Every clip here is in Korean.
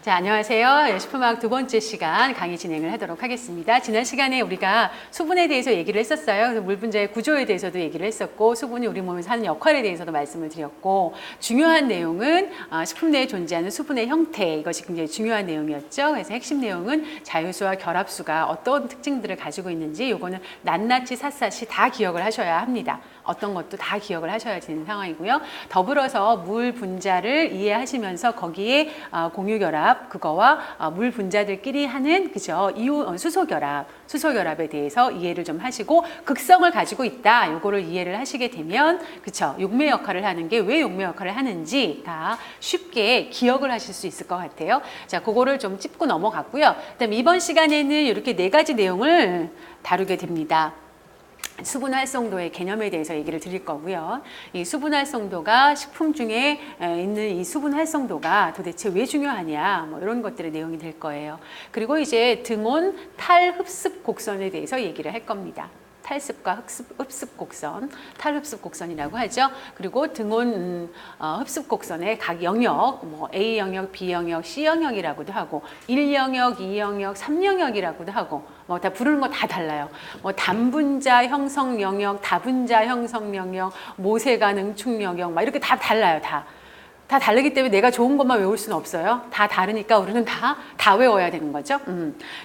자, 안녕하세요. 식품화학 두 번째 시간 강의 진행을 하도록 하겠습니다. 지난 시간에 우리가 수분에 대해서 얘기를 했었어요. 그래서 물 분자의 구조에 대해서도 얘기를 했었고, 수분이 우리 몸에서 하는 역할에 대해서도 말씀을 드렸고, 중요한 내용은 식품 내에 존재하는 수분의 형태, 이것이 굉장히 중요한 내용이었죠. 그래서 핵심 내용은 자유수와 결합수가 어떤 특징들을 가지고 있는지, 요거는 낱낱이 샅샅이 다 기억을 하셔야 합니다. 어떤 것도 다 기억을 하셔야 되는 상황이고요. 더불어서 물 분자를 이해하시면서 거기에 공유결합, 그거와 물 분자들끼리 하는 수소결합에 대해서 이해를 좀 하시고, 극성을 가지고 있다, 요거를 이해를 하시게 되면, 그쵸, 용매 역할을 하는 게 왜 용매 역할을 하는지가 쉽게 기억을 하실 수 있을 것 같아요. 자, 그거를 좀 짚고 넘어갔고요. 그다음 이번 시간에는 이렇게 4가지 내용을 다루게 됩니다. 수분 활성도의 개념에 대해서 얘기를 드릴 거고요. 이 수분 활성도가 식품 중에 있는 이 수분 활성도가 도대체 왜 중요하냐, 뭐 이런 것들의 내용이 될 거예요. 그리고 이제 등온 탈흡습 곡선에 대해서 얘기를 할 겁니다. 탈습과 흡습 곡선, 탈흡습 곡선이라고 하죠. 그리고 등온 흡습 곡선의 각 영역, 뭐 A 영역, B 영역, C 영역이라고도 하고, 1영역, 2영역, 3영역이라고도 하고, 뭐 다 부르는 거 다 달라요. 뭐 단분자 형성 영역, 다분자 형성 영역, 모세가 능축 영역, 막 이렇게 다 달라요. 다 다르기 때문에 내가 좋은 것만 외울 수는 없어요. 다 다르니까 우리는 다 외워야 되는 거죠.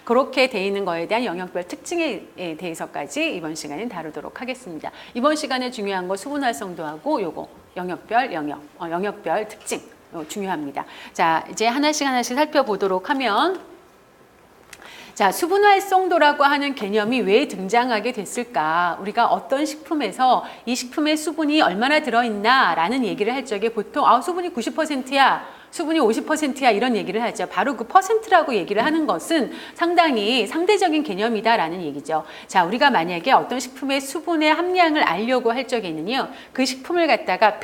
그렇게 돼 있는 거에 대한 영역별 특징에 대해서까지 이번 시간에 다루도록 하겠습니다. 이번 시간에 중요한 거 수분 활성도하고 요거 영역별 특징 중요합니다. 자, 이제 하나씩 살펴보도록 하면, 자, 수분 활성도라고 하는 개념이 왜 등장하게 됐을까? 우리가 어떤 식품에서 이 식품에 수분이 얼마나 들어있나 라는 얘기를 할 적에 보통 수분이 90%야, 수분이 50%야 이런 얘기를 하죠. 바로 그 퍼센트라고 얘기를 하는 것은 상당히 상대적인 개념이다라는 얘기죠. 자, 우리가 만약에 어떤 식품의 수분의 함량을 알려고 할 적에는요, 그 식품을 갖다가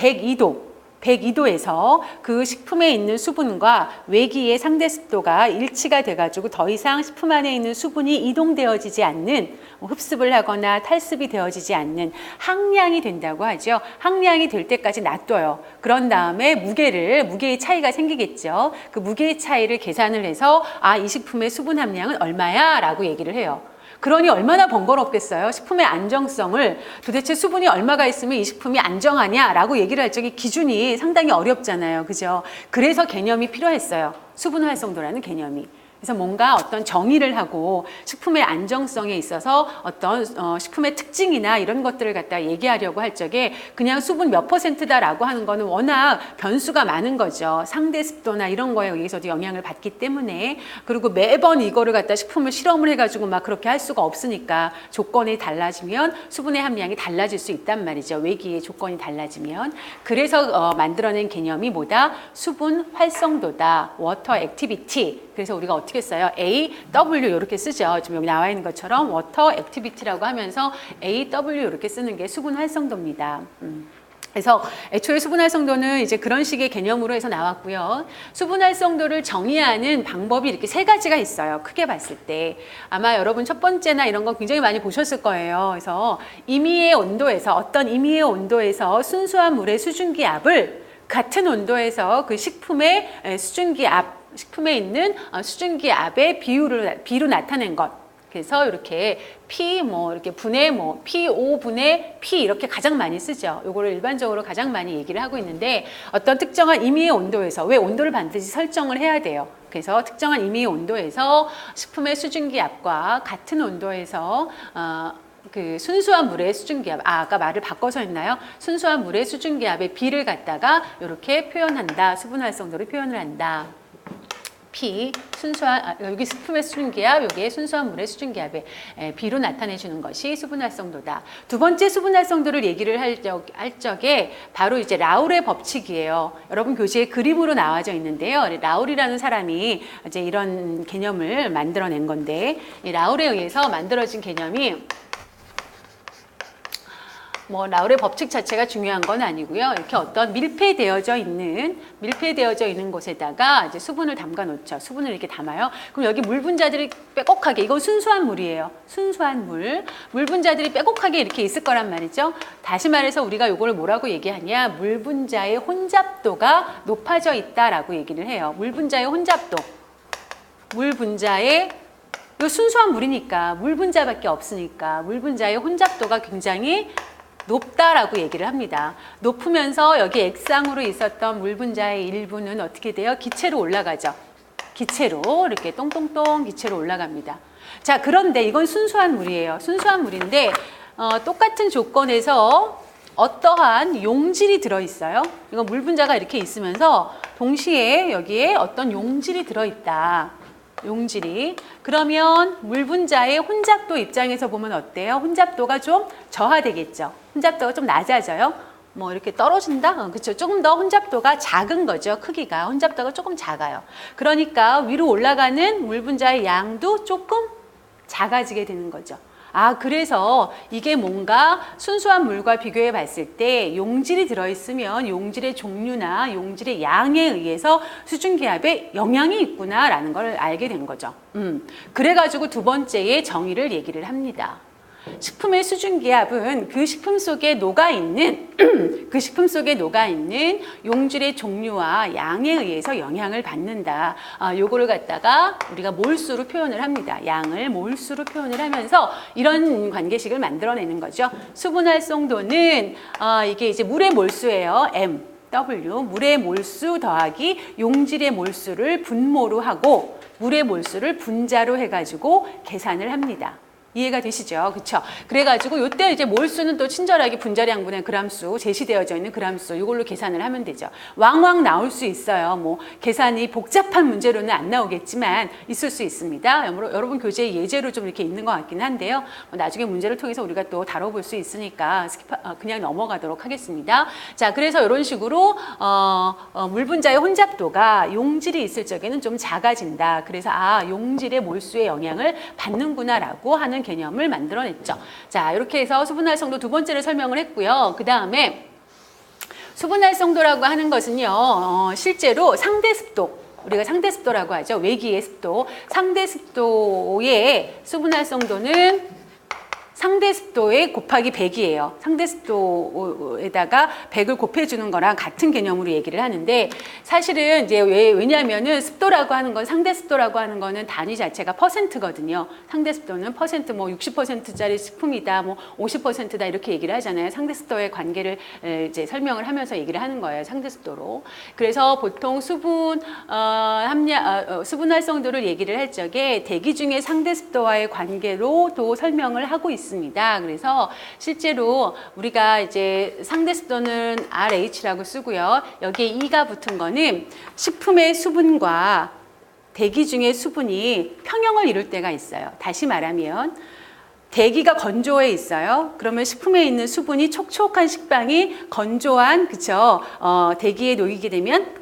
102도에서 그 식품에 있는 수분과 외기의 상대 습도가 일치가 돼가지고 더 이상 식품 안에 있는 수분이 이동되어지지 않는, 흡습을 하거나 탈습이 되어지지 않는 항량이 된다고 하죠. 항량이 될 때까지 놔둬요. 그런 다음에 무게의 차이가 생기겠죠. 그 무게의 차이를 계산을 해서 이 식품의 수분 함량은 얼마야? 라고 얘기를 해요. 그러니 얼마나 번거롭겠어요. 식품의 안정성을 도대체 수분이 얼마가 있으면 이 식품이 안정하냐라고 얘기를 할 적에 기준이 상당히 어렵잖아요. 그죠? 그래서 개념이 필요했어요. 수분 활성도라는 개념이. 그래서 뭔가 어떤 정의를 하고 식품의 안정성에 있어서 어떤 식품의 특징이나 이런 것들을 갖다 얘기하려고 할 적에 그냥 수분 몇 %다라고 하는 거는 워낙 변수가 많은 거죠. 상대 습도나 이런 거에 의해서도 영향을 받기 때문에. 그리고 매번 이거를 갖다 식품을 실험을 해가지고 막 그렇게 할 수가 없으니까 조건이 달라지면 수분의 함량이 달라질 수 있단 말이죠. 외기의 조건이 달라지면. 그래서 만들어낸 개념이 뭐다? 수분 활성도다. 워터 액티비티. 그래서 우리가 어떻게 써요? AW 이렇게 쓰죠. 지금 여기 나와 있는 것처럼 워터 액티비티라고 하면서 AW 이렇게 쓰는 게 수분 활성도입니다. 그래서 애초에 수분 활성도는 이제 그런 식의 개념으로 해서 나왔고요. 수분 활성도를 정의하는 방법이 이렇게 3가지가 있어요. 크게 봤을 때. 아마 여러분 첫 번째나 이런 거 굉장히 많이 보셨을 거예요. 그래서 어떤 임의의 온도에서 순수한 물의 수증기압을 같은 온도에서 그 식품의 식품에 있는 수증기압의 비로 나타낸 것. 그래서 이렇게 이렇게 P5분의 P 이렇게 가장 많이 쓰죠. 요거를 일반적으로 가장 많이 얘기를 하고 있는데, 어떤 특정한 임의의 온도에서, 왜 온도를 반드시 설정을 해야 돼요. 그래서 특정한 임의의 온도에서 식품의 수증기압과 같은 온도에서 그 순수한 물의 수증기압, 아까 말을 바꿔서 했나요? 순수한 물의 수증기압의 B를 갖다가 이렇게 표현한다. 수분 활성도를 표현을 한다. P, 여기 식품의 수증기압, 여기에 순수한 물의 수증기압의 B로 나타내주는 것이 수분 활성도다. 두 번째 수분 활성도를 얘기를 할 적에 바로 이제 라울의 법칙이에요. 여러분 교재에 그림으로 나와져 있는데요. 라울이라는 사람이 이제 이런 개념을 만들어낸 건데, 이 라울에 의해서 만들어진 개념이 라울의 법칙 자체가 중요한 건 아니고요. 이렇게 어떤 밀폐되어져 있는 곳에다가 이제 수분을 담가 놓죠. 수분을 이렇게 담아요. 그럼 여기 물 분자들이 빼곡하게, 이건 순수한 물이에요. 순수한 물. 물 분자들이 빼곡하게 이렇게 있을 거란 말이죠. 다시 말해서 우리가 이거를 뭐라고 얘기하냐? 물 분자의 혼잡도가 높아져 있다라고 얘기를 해요. 물 분자의 혼잡도. 물 분자의 이 순수한 물이니까 물 분자밖에 없으니까 물 분자의 혼잡도가 굉장히 높다라고 얘기를 합니다. 높으면서 여기 액상으로 있었던 물 분자의 일부는 어떻게 돼요? 기체로 올라가죠. 기체로 이렇게 똥똥똥 기체로 올라갑니다. 자, 그런데 이건 순수한 물이에요. 순수한 물인데 똑같은 조건에서 어떠한 용질이 들어있어요. 이건 물 분자가 이렇게 있으면서 동시에 여기에 어떤 용질이 들어있다. 용질이. 그러면 물 분자의 혼잡도 입장에서 보면 어때요? 혼잡도가 좀 저하되겠죠. 혼잡도가 좀 낮아져요. 뭐 이렇게 떨어진다? 그렇죠. 조금 더 혼잡도가 작은 거죠. 크기가. 혼잡도가 조금 작아요. 그러니까 위로 올라가는 물 분자의 양도 조금 작아지게 되는 거죠. 그래서 이게 뭔가 순수한 물과 비교해 봤을 때 용질이 들어있으면 용질의 종류나 용질의 양에 의해서 수증기압에 영향이 있구나라는 걸 알게 된 거죠. 그래가지고 두 번째의 정의를 얘기를 합니다. 식품의 수증기압은 그 식품 속에 녹아있는 용질의 종류와 양에 의해서 영향을 받는다. 요거를 갖다가 우리가 몰수로 표현을 합니다. 양을 몰수로 표현을 하면서 이런 관계식을 만들어내는 거죠. 수분활성도는 이게 이제 물의 몰수예요. M, W, 물의 몰수 더하기 용질의 몰수를 분모로 하고 물의 몰수를 분자로 해가지고 계산을 합니다. 이해가 되시죠? 그쵸? 그래가지고 요때 이제 몰수는 또 친절하게 분자량분의 그람수, 제시되어져 있는 그람수, 이걸로 계산을 하면 되죠. 왕왕 나올 수 있어요. 뭐, 계산이 복잡한 문제로는 안 나오겠지만, 있을 수 있습니다. 여러분 교재에 예제로 좀 이렇게 있는 것 같긴 한데요. 나중에 문제를 통해서 우리가 또 다뤄볼 수 있으니까, 그냥 넘어가도록 하겠습니다. 자, 그래서 이런 식으로, 물 분자의 혼잡도가 용질이 있을 적에는 좀 작아진다. 그래서, 용질의 몰수의 영향을 받는구나라고 하는 개념을 만들어냈죠. 자, 이렇게 해서 수분활성도 두 번째를 설명을 했고요. 그 다음에 수분활성도라고 하는 것은요, 실제로 상대습도, 우리가 상대습도라고 하죠. 외기의 습도. 상대습도의 수분활성도는 상대습도에 곱하기 100이에요. 상대습도에다가 100을 곱해주는 거랑 같은 개념으로 얘기를 하는데 사실은 이제 왜냐하면은 습도라고 하는 건 상대습도라고 하는 거는 단위 자체가 퍼센트거든요. 상대습도는 퍼센트 뭐 60%짜리 식품이다, 뭐 50%다 이렇게 얘기를 하잖아요. 상대습도의 관계를 이제 설명을 하면서 얘기를 하는 거예요. 상대습도로. 그래서 보통 수분 수분활성도를 얘기를 할 적에 대기 중의 상대습도와의 관계로도 설명을 하고 있습니다. 그래서 실제로 우리가 이제 상대습도는 RH라고 쓰고요. 여기에 E가 붙은 거는 식품의 수분과 대기 중의 수분이 평형을 이룰 때가 있어요. 다시 말하면 대기가 건조해 있어요. 그러면 식품에 있는 수분이 촉촉한 식빵이 건조한 대기에 녹이게 되면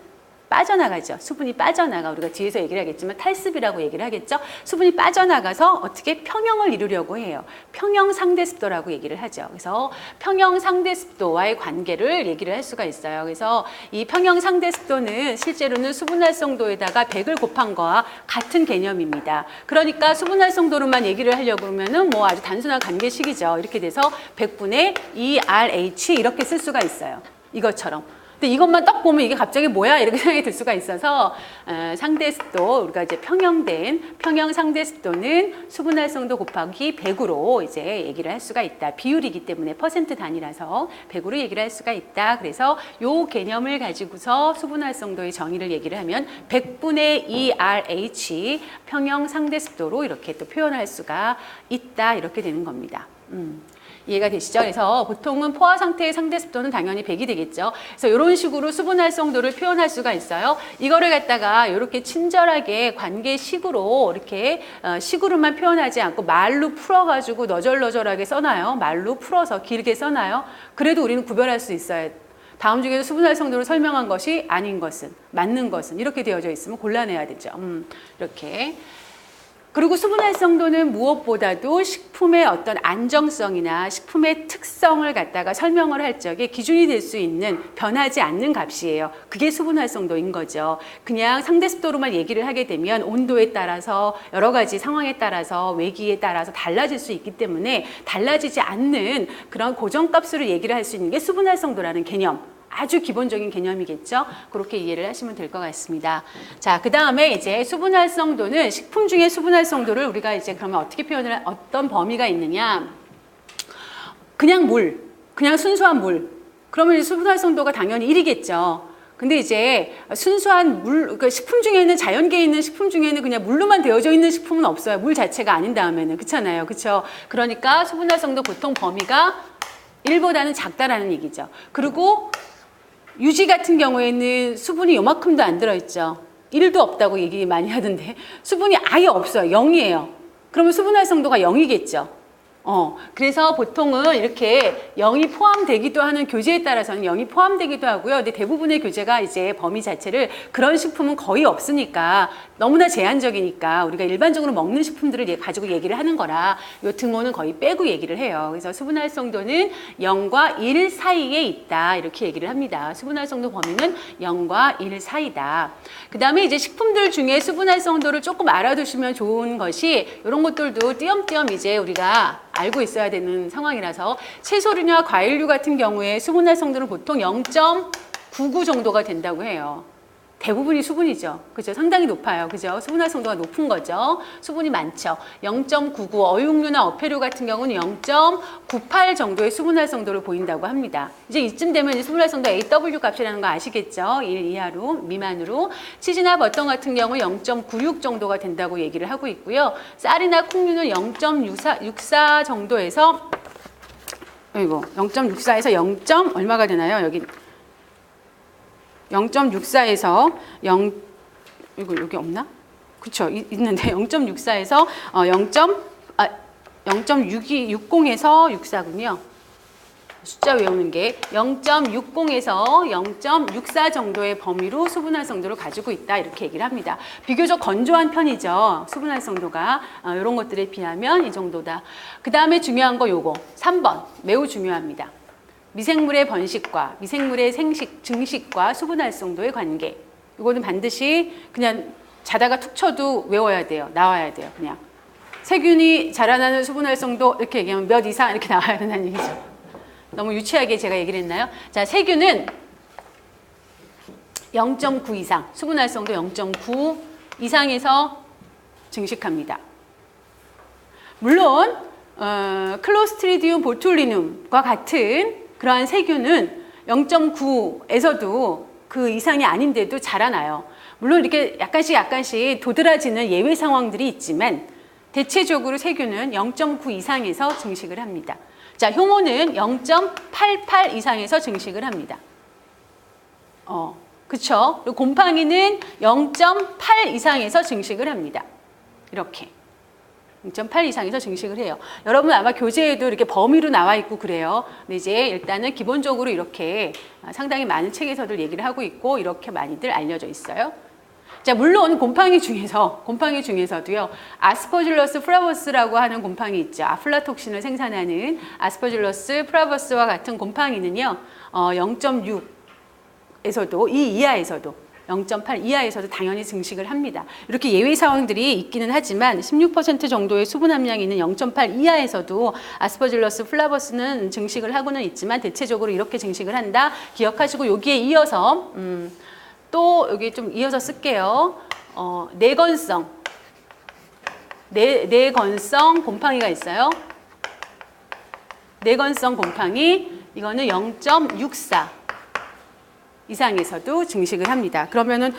빠져나가죠. 수분이 빠져나가. 우리가 뒤에서 얘기를 하겠지만 탈습이라고 얘기를 하겠죠. 수분이 빠져나가서 어떻게 평형을 이루려고 해요. 평형 상대습도라고 얘기를 하죠. 그래서 평형 상대습도와의 관계를 얘기를 할 수가 있어요. 그래서 이 평형 상대습도는 실제로는 수분활성도에다가 100을 곱한 거와 같은 개념입니다. 그러니까 수분활성도로만 얘기를 하려고 그러면은 뭐 아주 단순한 관계식이죠. 이렇게 돼서 100분의 2RH 이렇게 쓸 수가 있어요. 이것처럼. 근데 이것만 딱 보면 이게 갑자기 뭐야? 이렇게 생각이 들 수가 있어서 상대습도, 우리가 이제 평형 상대습도는 수분활성도 곱하기 100으로 이제 얘기를 할 수가 있다. 비율이기 때문에 퍼센트 단위라서 100으로 얘기를 할 수가 있다. 그래서 요 개념을 가지고서 수분활성도의 정의를 얘기를 하면 100분의 2RH 평형 상대습도로 이렇게 또 표현할 수가 있다. 이렇게 되는 겁니다. 이해가 되시죠? 그래서 보통은 포화 상태의 상대 습도는 당연히 100이 되겠죠. 그래서 이런 식으로 수분 활성도를 표현할 수가 있어요. 이거를 갖다가 이렇게 친절하게 관계식으로 이렇게 식으로만 표현하지 않고 말로 풀어가지고 너절너절하게 써놔요. 말로 풀어서 길게 써놔요. 그래도 우리는 구별할 수 있어요. 다음 중에서 수분 활성도를 설명한 것이 아닌 것은, 맞는 것은 이렇게 되어져 있으면 골라내야 되죠. 이렇게. 그리고 수분 활성도는 무엇보다도 식품의 어떤 안정성이나 식품의 특성을 갖다가 설명을 할 적에 기준이 될 수 있는 변하지 않는 값이에요. 그게 수분 활성도인 거죠. 그냥 상대 습도로만 얘기를 하게 되면 온도에 따라서 여러 가지 상황에 따라서 외기에 따라서 달라질 수 있기 때문에 달라지지 않는 그런 고정값으로 얘기를 할 수 있는 게 수분 활성도라는 개념. 아주 기본적인 개념이겠죠. 그렇게 이해를 하시면 될 것 같습니다. 자, 그 다음에 이제 수분 활성도는 식품 중에 수분 활성도를 우리가 이제 그러면 어떻게 표현을, 어떤 범위가 있느냐. 그냥 물, 그냥 순수한 물. 그러면 수분 활성도가 당연히 1이겠죠. 근데 이제 순수한 물, 그 식품 중에는 자연계에 있는 식품 중에는 그냥 물로만 되어져 있는 식품은 없어요. 물 자체가 아닌 다음에는. 그렇잖아요. 그렇죠? 그러니까 수분 활성도 보통 범위가 1보다는 작다라는 얘기죠. 그리고 유지 같은 경우에는 수분이 요만큼도 안 들어있죠. 1도 없다고 얘기 많이 하던데 수분이 아예 없어요. 0이에요. 그러면 수분 활성도가 0이겠죠. 그래서 보통은 이렇게 0이 포함되기도 하는 교재에 따라서는 0이 포함되기도 하고요. 근데 대부분의 교재가 이제 범위 자체를 그런 식품은 거의 없으니까 너무나 제한적이니까 우리가 일반적으로 먹는 식품들을 가지고 얘기를 하는 거라 요 등호는 거의 빼고 얘기를 해요. 그래서 수분 활성도는 0과 1 사이에 있다. 이렇게 얘기를 합니다. 수분 활성도 범위는 0과 1 사이다. 그 다음에 이제 식품들 중에 수분 활성도를 조금 알아두시면 좋은 것이 이런 것들도 띄엄띄엄 이제 우리가 알고 있어야 되는 상황이라서 채소류나 과일류 같은 경우에 수분 활성도는 보통 0.99 정도가 된다고 해요. 대부분이 수분이죠. 그죠? 상당히 높아요. 그죠? 수분 활성도가 높은 거죠. 수분이 많죠. 0.99 어육류나 어패류 같은 경우는 0.98 정도의 수분 활성도를 보인다고 합니다. 이제 이쯤 되면 이제 수분 활성도 AW 값이라는 거 아시겠죠? 1 이하로 미만으로. 치즈나 버터 같은 경우는 0.96 정도가 된다고 얘기를 하고 있고요. 쌀이나 콩류는 0.64 정도에서 0.64에서 0. 얼마가 되나요? 여기 0.64에서 0, 이거 여기 없나? 그쵸, 있는데 0.64에서 0.60에서 64군요. 숫자 외우는 게 0.60에서 0.64 정도의 범위로 수분 활성도를 가지고 있다. 이렇게 얘기를 합니다. 비교적 건조한 편이죠. 수분 활성도가. 이런 것들에 비하면 이 정도다. 그 다음에 중요한 거 요거 3번 매우 중요합니다. 미생물의 번식과 미생물의 증식과 수분 활성도의 관계. 이거는 반드시 그냥 자다가 툭 쳐도 외워야 돼요. 나와야 돼요. 그냥 세균이 자라나는 수분 활성도 이렇게 얘기하면 몇 이상 이렇게 나와야 된다는 얘기죠. 너무 유치하게 제가 얘기를 했나요? 자, 세균은 0.9 이상, 수분 활성도 0.9 이상에서 증식합니다. 물론 클로스트리디움 보툴리눔과 같은 그러한 세균은 0.9에서도 그 이상이 아닌데도 자라나요. 물론 이렇게 약간씩 도드라지는 예외 상황들이 있지만 대체적으로 세균은 0.9 이상에서 증식을 합니다. 자, 효모는 0.88 이상에서 증식을 합니다. 그쵸? 그리고 곰팡이는 0.8 이상에서 증식을 합니다. 이렇게. 0.8 이상에서 증식을 해요. 여러분 아마 교재에도 이렇게 범위로 나와 있고 그래요. 근데 이제 일단은 기본적으로 이렇게 상당히 많은 책에서들 얘기를 하고 있고 이렇게 많이들 알려져 있어요. 자, 물론 곰팡이 중에서도요. 아스퍼질러스 프라버스라고 하는 곰팡이 있죠. 아플라톡신을 생산하는 아스퍼질러스 프라버스와 같은 곰팡이는요. 0.6에서도 이 이하에서도 0.8 이하에서도 당연히 증식을 합니다. 이렇게 예외 상황들이 있기는 하지만 16% 정도의 수분 함량이 있는 0.8 이하에서도 아스퍼질러스 플라버스는 증식을 하고는 있지만 대체적으로 이렇게 증식을 한다. 기억하시고 여기에 이어서 또 여기 좀 이어서 쓸게요. 내건성 곰팡이가 있어요. 내건성 곰팡이 이거는 0.64 이상에서도 증식을 합니다. 그러면은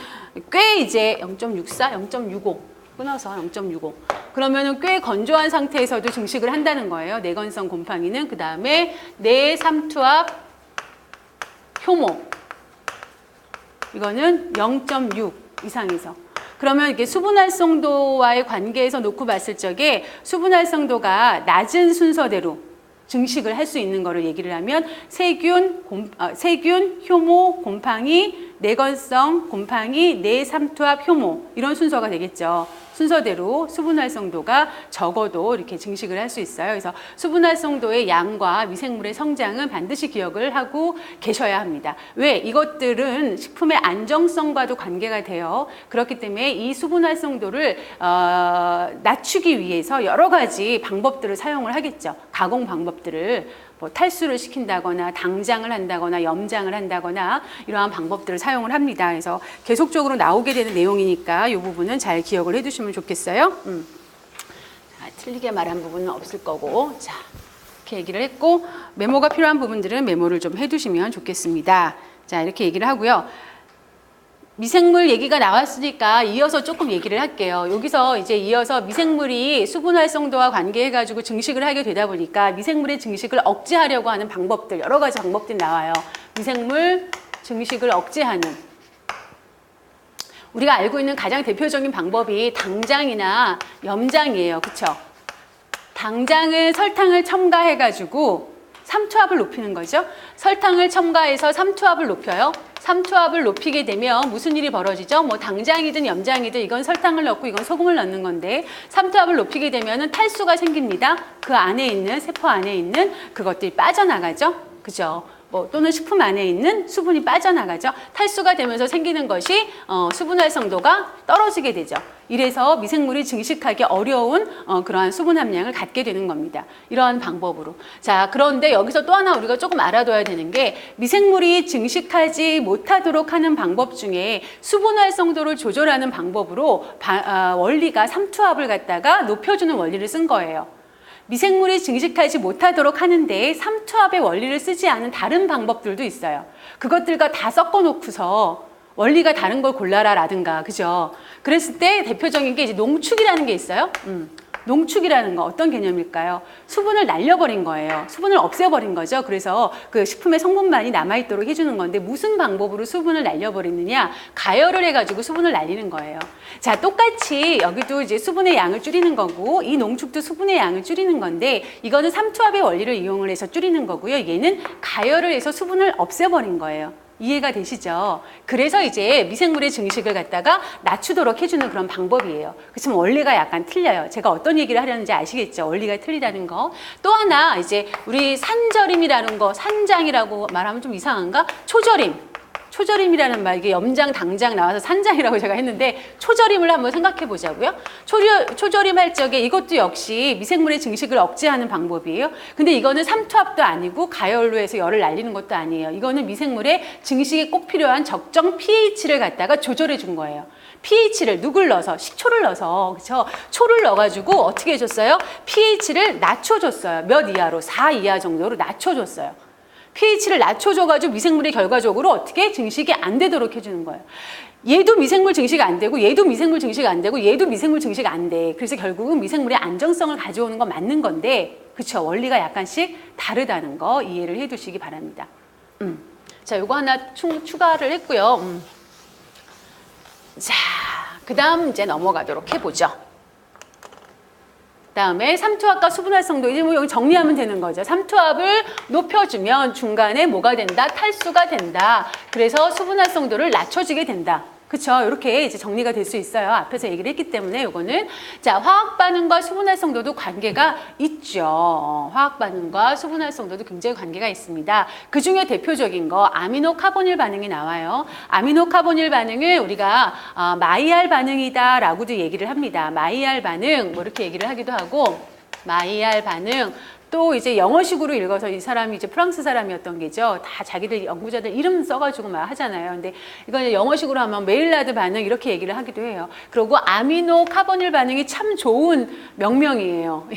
꽤 이제 0.64, 0.65 끊어서 0.65 그러면은 꽤 건조한 상태에서도 증식을 한다는 거예요. 내건성 곰팡이는. 그 다음에 내삼투압 효모 이거는 0.6 이상에서. 그러면 이게 수분 활성도와의 관계에서 놓고 봤을 적에 수분 활성도가 낮은 순서대로 증식을 할 수 있는 거를 얘기를 하면 세균, 효모, 곰팡이, 내건성, 곰팡이, 내삼투압, 효모 이런 순서가 되겠죠. 순서대로 수분 활성도가 적어도 이렇게 증식을 할 수 있어요. 그래서 수분 활성도의 양과 미생물의 성장은 반드시 기억을 하고 계셔야 합니다. 왜? 이것들은 식품의 안정성과도 관계가 돼요. 그렇기 때문에 이 수분 활성도를 낮추기 위해서 여러 가지 방법들을 사용을 하겠죠. 가공 방법들을 뭐 탈수를 시킨다거나 당장을 한다거나 염장을 한다거나 이러한 방법들을 사용을 합니다. 그래서 계속적으로 나오게 되는 내용이니까 이 부분은 잘 기억을 해두시면 좋겠어요. 자, 틀리게 말한 부분은 없을 거고, 자 이렇게 얘기를 했고, 메모가 필요한 부분들은 메모를 좀 해두시면 좋겠습니다. 자, 이렇게 얘기를 하고요. 미생물 얘기가 나왔으니까 이어서 조금 얘기를 할게요. 여기서 이제 이어서 미생물이 수분 활성도와 관계해가지고 증식을 하게 되다 보니까 미생물의 증식을 억제하려고 하는 방법들, 여러 가지 방법들이 나와요. 미생물 증식을 억제하는. 우리가 알고 있는 가장 대표적인 방법이 당장이나 염장이에요. 그쵸? 당장은 설탕을 첨가해가지고 삼투압을 높이는 거죠. 설탕을 첨가해서 삼투압을 높여요. 삼투압을 높이게 되면 무슨 일이 벌어지죠? 뭐 당장이든 염장이든 이건 설탕을 넣고 이건 소금을 넣는 건데 삼투압을 높이게 되면 탈수가 생깁니다. 그 안에 있는 세포 안에 있는 그것들이 빠져나가죠. 그죠? 뭐 또는 식품 안에 있는 수분이 빠져나가죠. 탈수가 되면서 생기는 것이 수분 활성도가 떨어지게 되죠. 이래서 미생물이 증식하기 어려운 그러한 수분 함량을 갖게 되는 겁니다. 이러한 방법으로. 자, 그런데 여기서 또 하나 우리가 조금 알아둬야 되는 게 미생물이 증식하지 못하도록 하는 방법 중에 수분 활성도를 조절하는 방법으로 원리가 삼투압을 갖다가 높여주는 원리를 쓴 거예요. 미생물이 증식하지 못하도록 하는데 삼투압의 원리를 쓰지 않은 다른 방법들도 있어요. 그것들과 다 섞어 놓고서 원리가 다른 걸 골라라 라든가, 그죠? 그랬을 때 대표적인 게 이제 농축이라는 게 있어요. 농축이라는 거 어떤 개념일까요? 수분을 날려버린 거예요. 수분을 없애버린 거죠. 그래서 그 식품의 성분만이 남아있도록 해주는 건데 무슨 방법으로 수분을 날려버리느냐? 가열을 해가지고 수분을 날리는 거예요. 자, 똑같이 여기도 이제 수분의 양을 줄이는 거고 이 농축도 수분의 양을 줄이는 건데 이거는 삼투압의 원리를 이용을 해서 줄이는 거고요. 얘는 가열을 해서 수분을 없애버린 거예요. 이해가 되시죠? 그래서 이제 미생물의 증식을 갖다가 낮추도록 해주는 그런 방법이에요. 그렇지만 원리가 약간 틀려요. 제가 어떤 얘기를 하려는지 아시겠죠? 원리가 틀리다는 거. 또 하나 이제 우리 산절임이라는 거, 산장이라고 말하면 좀 이상한가? 초절임. 초절임이라는 말, 이게 염장, 당장 나와서 산장이라고 제가 했는데 초절임을 한번 생각해 보자고요. 초절임 할 적에 이것도 역시 미생물의 증식을 억제하는 방법이에요. 근데 이거는 삼투압도 아니고 가열로 해서 열을 날리는 것도 아니에요. 이거는 미생물의 증식에 꼭 필요한 적정 pH를 갖다가 조절해 준 거예요. pH를 누굴 넣어서? 식초를 넣어서, 그쵸? 초를 넣어가지고 어떻게 해줬어요? pH를 낮춰줬어요. 몇 이하로? 4 이하 정도로 낮춰줬어요. pH를 낮춰줘가지고 미생물이 결과적으로 어떻게 증식이 안 되도록 해주는 거예요. 얘도 미생물 증식 안 되고 얘도 미생물 증식 안 되고 얘도 미생물 증식 안 돼. 그래서 결국은 미생물의 안정성을 가져오는 건 맞는 건데 그쵸? 원리가 약간씩 다르다는 거 이해를 해두시기 바랍니다. 자, 요거 하나 추가를 했고요. 자, 그 다음 이제 넘어가도록 해보죠. 다음에 삼투압과 수분 활성도 이제 뭐 여기 정리하면 되는 거죠. 삼투압을 높여주면 중간에 뭐가 된다? 탈수가 된다. 그래서 수분 활성도를 낮춰주게 된다. 그쵸? 이렇게 이제 정리가 될 수 있어요. 앞에서 얘기를 했기 때문에 요거는 자, 화학 반응과 수분 활성도도 관계가 있죠. 화학 반응과 수분 활성도도 굉장히 관계가 있습니다. 그 중에 대표적인 거 아미노 카보닐 반응이 나와요. 아미노 카보닐 반응을 우리가 마이알 반응이다라고도 얘기를 합니다. 마이알 반응 뭐 이렇게 얘기를 하기도 하고 마이알 반응 또 이제 영어식으로 읽어서 이 사람이 이제 프랑스 사람이었던 게죠. 다 자기들 연구자들 이름 써가지고 막 하잖아요. 근데 이건 영어식으로 하면 메일라드 반응 이렇게 얘기를 하기도 해요. 그리고 아미노 카보닐 반응이 참 좋은 명명이에요.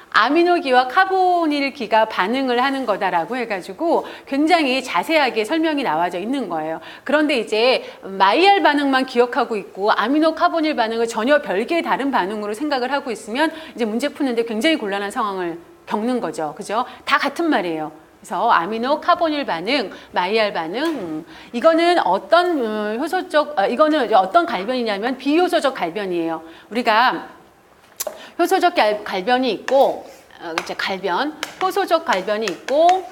아미노기와 카보닐기가 반응을 하는 거다라고 해가지고 굉장히 자세하게 설명이 나와져 있는 거예요. 그런데 이제 마이알 반응만 기억하고 있고 아미노 카보닐 반응을 전혀 별개의 다른 반응으로 생각을 하고 있으면 이제 문제 푸는데 굉장히 곤란한 상황을 겪는 거죠. 그죠? 다 같은 말이에요. 그래서 아미노 카보닐 반응, 마이알 반응, 이거는 어떤 이거는 어떤 갈변이냐면 비효소적 갈변이에요. 우리가 효소적 갈변이 있고, 이제 갈변, 효소적 갈변이 있고,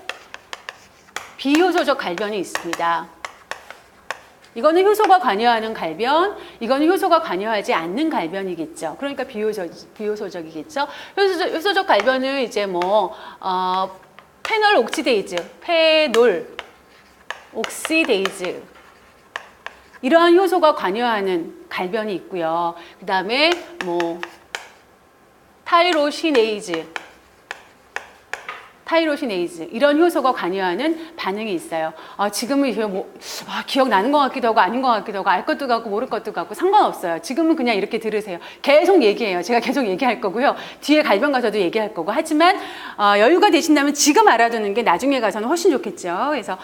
비효소적 갈변이 있습니다. 이거는 효소가 관여하는 갈변, 이거는 효소가 관여하지 않는 갈변이겠죠. 그러니까 비효소적이겠죠. 효소적 갈변은 이제 뭐 페놀 옥시데이즈, 페놀 옥시데이즈 이러한 효소가 관여하는 갈변이 있고요. 그 다음에 뭐 타이로시네이즈 타이로시네이즈 이런 효소가 관여하는 반응이 있어요. 지금은 이게 기억나는 것 같기도 하고 아닌 것 같기도 하고 알 것도 같고 모를 것도 같고 상관없어요. 지금은 그냥 이렇게 들으세요. 계속 얘기해요. 제가 계속 얘기할 거고요. 뒤에 갈변 가서도 얘기할 거고. 하지만 여유가 되신다면 지금 알아두는 게 나중에 가서는 훨씬 좋겠죠. 그래서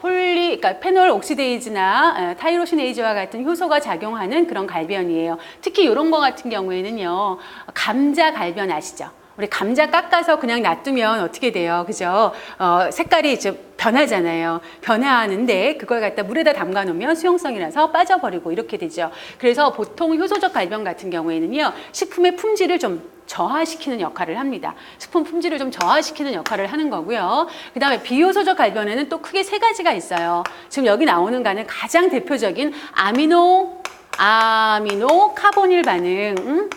그러니까 페놀 옥시데이즈나 타이로시네이즈와 같은 효소가 작용하는 그런 갈변이에요. 특히 이런 거 같은 경우에는요. 감자 갈변 아시죠? 우리 감자 깎아서 그냥 놔두면 어떻게 돼요? 그죠? 색깔이 이제 변하잖아요. 변화하는데 그걸 갖다 물에다 담가 놓으면 수용성이라서 빠져버리고 이렇게 되죠. 그래서 보통 효소적 갈변 같은 경우에는요. 식품의 품질을 좀 저하시키는 역할을 합니다. 식품 품질을 좀 저하시키는 역할을 하는 거고요. 그 다음에 비효소적 갈변에는 또 크게 세 가지가 있어요. 지금 여기 나오는 거는 가장 대표적인 아미노 카보닐 반응.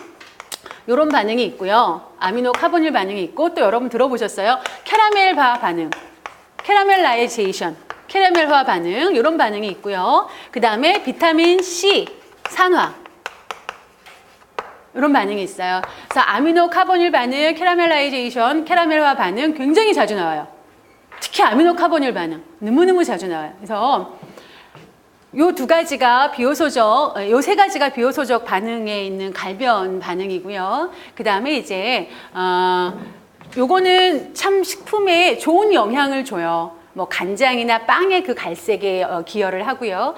이런 반응이 있고요. 아미노 카보닐 반응이 있고 또 여러분 들어보셨어요? 캐러멜화 반응, 캐러멜라이제이션, 캐러멜화 반응 이런 반응이 있고요. 그 다음에 비타민 C 산화 이런 반응이 있어요. 그래서 아미노 카보닐 반응, 캐러멜라이제이션, 캐러멜화 반응 굉장히 자주 나와요. 특히 아미노 카보닐 반응 너무너무 자주 나와요. 그래서 요 두 가지가 비효소적, 요 세 가지가 비효소적 반응에 있는 갈변 반응이고요. 그 다음에 이제, 요거는 참 식품에 좋은 영향을 줘요. 뭐 간장이나 빵의 그 갈색에 기여를 하고요.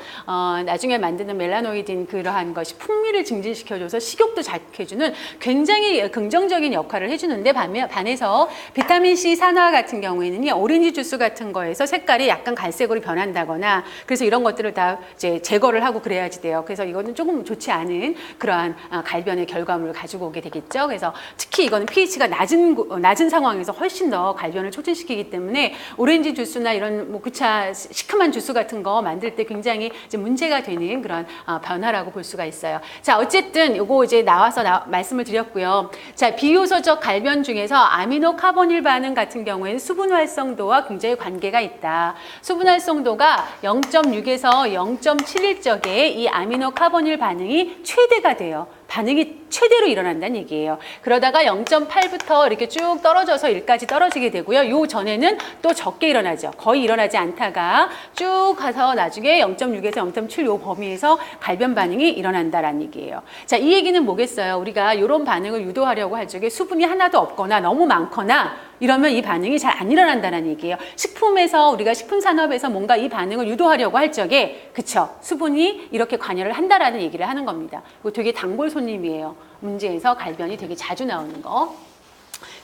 나중에 만드는 멜라노이딘 그러한 것이 풍미를 증진시켜줘서 식욕도 자극해주는 굉장히 긍정적인 역할을 해주는데 반해서 비타민C 산화 같은 경우에는요. 오렌지 주스 같은 거에서 색깔이 약간 갈색으로 변한다거나 그래서 이런 것들을 다 이제 제거를 하고 그래야지 돼요. 그래서 이거는 조금 좋지 않은 그러한 갈변의 결과물을 가지고 오게 되겠죠. 그래서 특히 이거는 pH가 낮은 상황에서 훨씬 더 갈변을 촉진시키기 때문에 오렌지 주스나 이런 뭐 구차 시큼한 주스 같은 거 만들 때 굉장히 이제 문제가 되는 그런 변화라고 볼 수가 있어요. 자, 어쨌든 요거 이제 나와서 말씀을 드렸고요. 자, 비효소적 갈변 중에서 아미노 카보닐 반응 같은 경우에는 수분 활성도와 굉장히 관계가 있다. 수분 활성도가 0.6에서 0.71적에 이 아미노 카보닐 반응이 최대가 돼요. 반응이 최대로 일어난다는 얘기예요. 그러다가 0.8부터 이렇게 쭉 떨어져서 1까지 떨어지게 되고요. 요 전에는 또 적게 일어나죠. 거의 일어나지 않다가 쭉 가서 나중에 0.6에서 0.7 요 범위에서 갈변 반응이 일어난다라는 얘기예요. 자, 이 얘기는 뭐겠어요? 우리가 이런 반응을 유도하려고 할 적에 수분이 하나도 없거나 너무 많거나 이러면 이 반응이 잘 안 일어난다는 얘기예요. 식품에서 우리가 식품산업에서 뭔가 이 반응을 유도하려고 할 적에 그쵸? 수분이 이렇게 관여를 한다라는 얘기를 하는 겁니다. 이거 되게 단골 손님이에요. 문제에서 갈변이 되게 자주 나오는 거.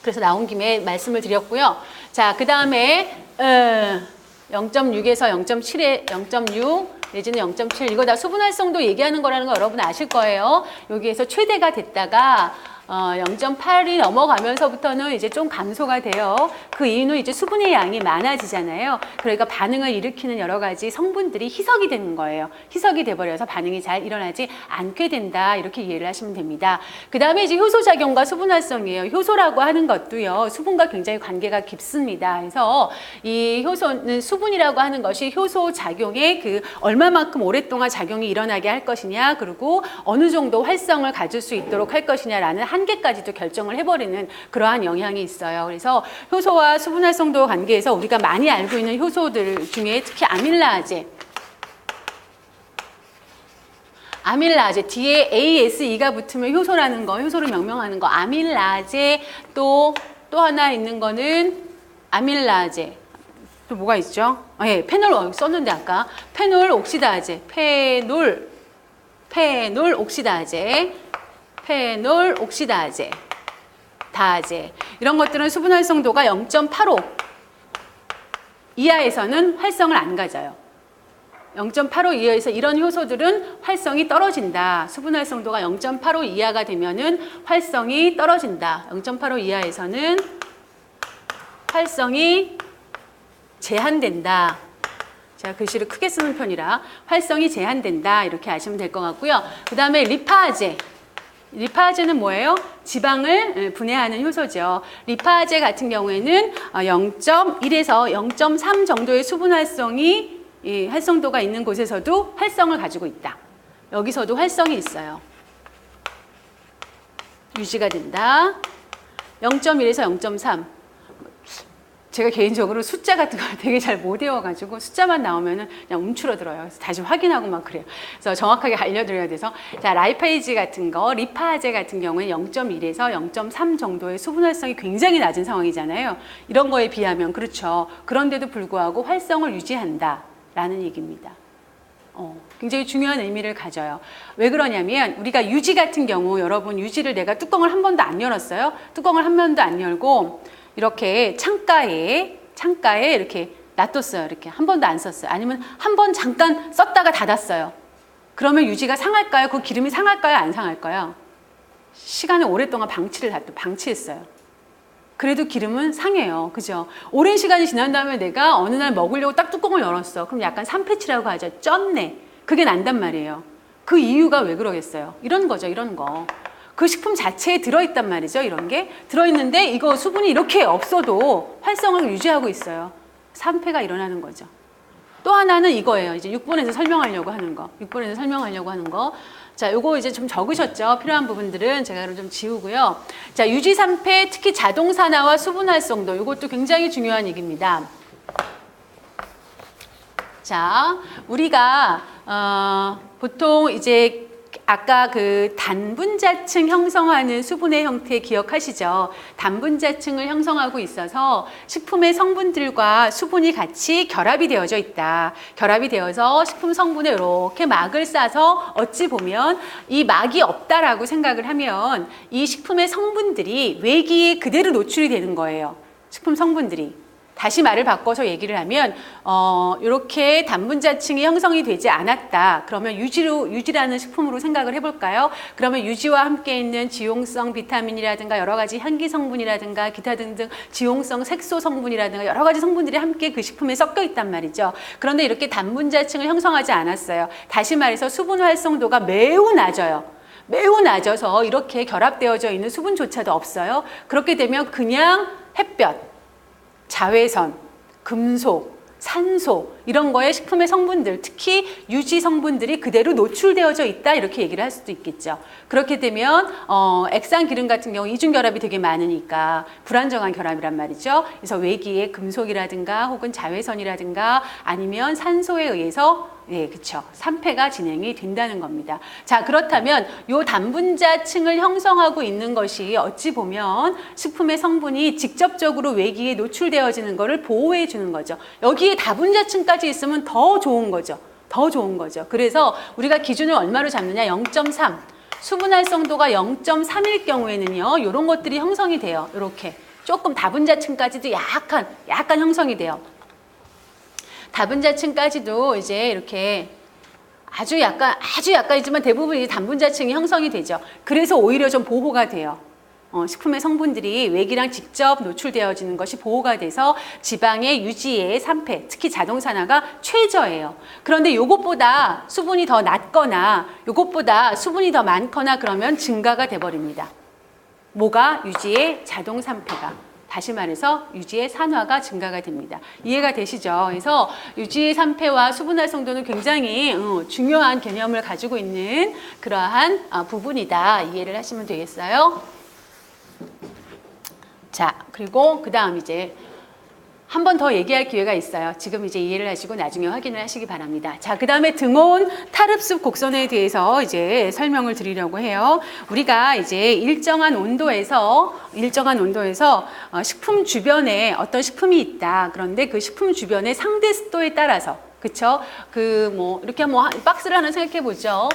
그래서 나온 김에 말씀을 드렸고요. 자, 그 다음에 0.6에서 0.7에 0.6 내지는 0.7 이거 다 수분 활성도 얘기하는 거라는 거 여러분 아실 거예요. 여기에서 최대가 됐다가 0.8이 넘어가면서부터는 이제 좀 감소가 돼요. 그 이유는 이제 수분의 양이 많아지잖아요. 그러니까 반응을 일으키는 여러 가지 성분들이 희석이 되는 거예요. 희석이 돼버려서 반응이 잘 일어나지 않게 된다. 이렇게 이해를 하시면 됩니다. 그 다음에 이제 효소작용과 수분 활성이에요. 효소라고 하는 것도요. 수분과 굉장히 관계가 깊습니다. 그래서 이 효소는 수분이라고 하는 것이 효소 작용에 그 얼마만큼 오랫동안 작용이 일어나게 할 것이냐 그리고 어느 정도 활성을 가질 수 있도록 할 것이냐라는 한계까지도 결정을 해버리는 그러한 영향이 있어요. 그래서 효소와 수분 활성도 관계에서 우리가 많이 알고 있는 효소들 중에 특히 아밀라제 뒤에 ASE가 붙으면 효소라는 거, 효소를 명명하는 거. 아밀라제 또 하나 있는 거는 아밀라제. 또 뭐가 있죠? 네, 페놀 썼는데 아까 페놀 옥시다제, 페놀 옥시다제, 다제 이런 것들은 수분 활성도가 0.85 이하에서는 활성을 안 가져요. 0.85 이하에서 이런 효소들은 활성이 떨어진다. 수분 활성도가 0.85 이하가 되면은 활성이 떨어진다. 0.85 이하에서는 활성이 제한된다. 제가 글씨를 크게 쓰는 편이라 활성이 제한된다. 이렇게 아시면 될 것 같고요. 그 다음에 리파제는 뭐예요? 지방을 분해하는 효소죠. 리파제 같은 경우에는 0.1에서 0.3 정도의 수분 활성이 활성도가 있는 곳에서도 활성을 가지고 있다. 여기서도 활성이 있어요. 유지가 된다. 0.1에서 0.3. 제가 개인적으로 숫자 같은 걸 되게 잘 못 외워가지고 숫자만 나오면은 그냥 움츠러들어요. 그래서 다시 확인하고 막 그래요. 그래서 정확하게 알려드려야 돼서. 자, 라이페이지 같은 거, 리파제 같은 경우는 0.1에서 0.3 정도의 수분 활성이 굉장히 낮은 상황이잖아요. 이런 거에 비하면 그렇죠. 그런데도 불구하고 활성을 유지한다라는 얘기입니다. 굉장히 중요한 의미를 가져요. 왜 그러냐면 우리가 유지 같은 경우 여러분 유지를 내가 뚜껑을 한 번도 안 열었어요. 뚜껑을 한 번도 안 열고 이렇게 창가에 이렇게 놔뒀어요. 이렇게 한 번도 안 썼어요. 아니면 한 번 잠깐 썼다가 닫았어요. 그러면 유지가 상할까요? 그 기름이 상할까요? 안 상할까요? 시간을 오랫동안 방치했어요. 그래도 기름은 상해요. 그죠? 오랜 시간이 지난 다음에 내가 어느 날 먹으려고 딱 뚜껑을 열었어. 그럼 약간 산패치라고 하죠. 쪘네. 그게 난단 말이에요. 그 이유가 왜 그러겠어요? 이런 거죠. 이런 거. 그 식품 자체에 들어있단 말이죠. 이런 게. 들어있는데 이거 수분이 이렇게 없어도 활성을 유지하고 있어요. 산패가 일어나는 거죠. 또 하나는 이거예요. 이제 6번에서 설명하려고 하는 거. 6번에서 설명하려고 하는 거. 자, 요거 이제 좀 적으셨죠? 필요한 부분들은 제가 그럼 좀 지우고요. 자, 유지 산패, 특히 자동 산화와 수분 활성도. 요것도 굉장히 중요한 얘기입니다. 자, 우리가 보통 이제 아까 그 단분자층 형성하는 수분의 형태 기억하시죠? 단분자층을 형성하고 있어서 식품의 성분들과 수분이 같이 결합이 되어져 있다. 결합이 되어서 식품 성분에 이렇게 막을 싸서 어찌 보면 이 막이 없다라고 생각을 하면 이 식품의 성분들이 외기에 그대로 노출이 되는 거예요. 식품 성분들이. 다시 말을 바꿔서 얘기를 하면 이렇게 단분자층이 형성이 되지 않았다. 그러면 유지라는 식품으로 생각을 해볼까요? 그러면 유지와 함께 있는 지용성 비타민이라든가 여러 가지 향기 성분이라든가 기타 등등 지용성 색소 성분이라든가 여러 가지 성분들이 함께 그 식품에 섞여 있단 말이죠. 그런데 이렇게 단분자층을 형성하지 않았어요. 다시 말해서 수분 활성도가 매우 낮아요. 매우 낮아서 이렇게 결합되어져 있는 수분조차도 없어요. 그렇게 되면 그냥 햇볕, 자외선, 금속, 산소 이런 거에 식품의 성분들, 특히 유지 성분들이 그대로 노출되어져 있다 이렇게 얘기를 할 수도 있겠죠. 그렇게 되면 액상 기름 같은 경우 이중 결합이 되게 많으니까 불안정한 결합이란 말이죠. 그래서 외기에 금속이라든가 혹은 자외선이라든가 아니면 산소에 의해서 그쵸. 산패가 진행이 된다는 겁니다. 자, 그렇다면 요 단분자층을 형성하고 있는 것이 어찌 보면 식품의 성분이 직접적으로 외기에 노출되어지는 것을 보호해 주는 거죠. 여기에 다분자층까지 있으면 더 좋은 거죠. 더 좋은 거죠. 그래서 우리가 기준을 얼마로 잡느냐? 0.3. 수분 활성도가 0.3일 경우에는요. 이런 것들이 형성이 돼요. 이렇게. 조금 다분자층까지도 약간 형성이 돼요. 다분자층까지도 이제 이렇게 아주 약간이지만 대부분 이 단분자층이 형성이 되죠. 그래서 오히려 좀 보호가 돼요. 식품의 성분들이 외기랑 직접 노출되어지는 것이 보호가 돼서 지방의 유지에 산패, 특히 자동산화가 최저예요. 그런데 이것보다 수분이 더 낮거나 이것보다 수분이 더 많거나 그러면 증가가 돼버립니다. 뭐가? 유지의 자동산패가. 다시 말해서 유지의 산화가 증가가 됩니다. 이해가 되시죠? 그래서 유지의 산패와 수분 활성도는 굉장히 중요한 개념을 가지고 있는 그러한 부분이다. 이해를 하시면 되겠어요? 자, 그리고 그 다음 이제 한 번 더 얘기할 기회가 있어요. 지금 이제 이해를 하시고 나중에 확인을 하시기 바랍니다. 자, 그 다음에 등온 탈흡습 곡선에 대해서 이제 설명을 드리려고 해요. 우리가 이제 일정한 온도에서 식품 주변에 어떤 식품이 있다. 그런데 그 식품 주변의 상대 습도에 따라서, 그쵸? 이렇게 박스를 하나 생각해 보죠.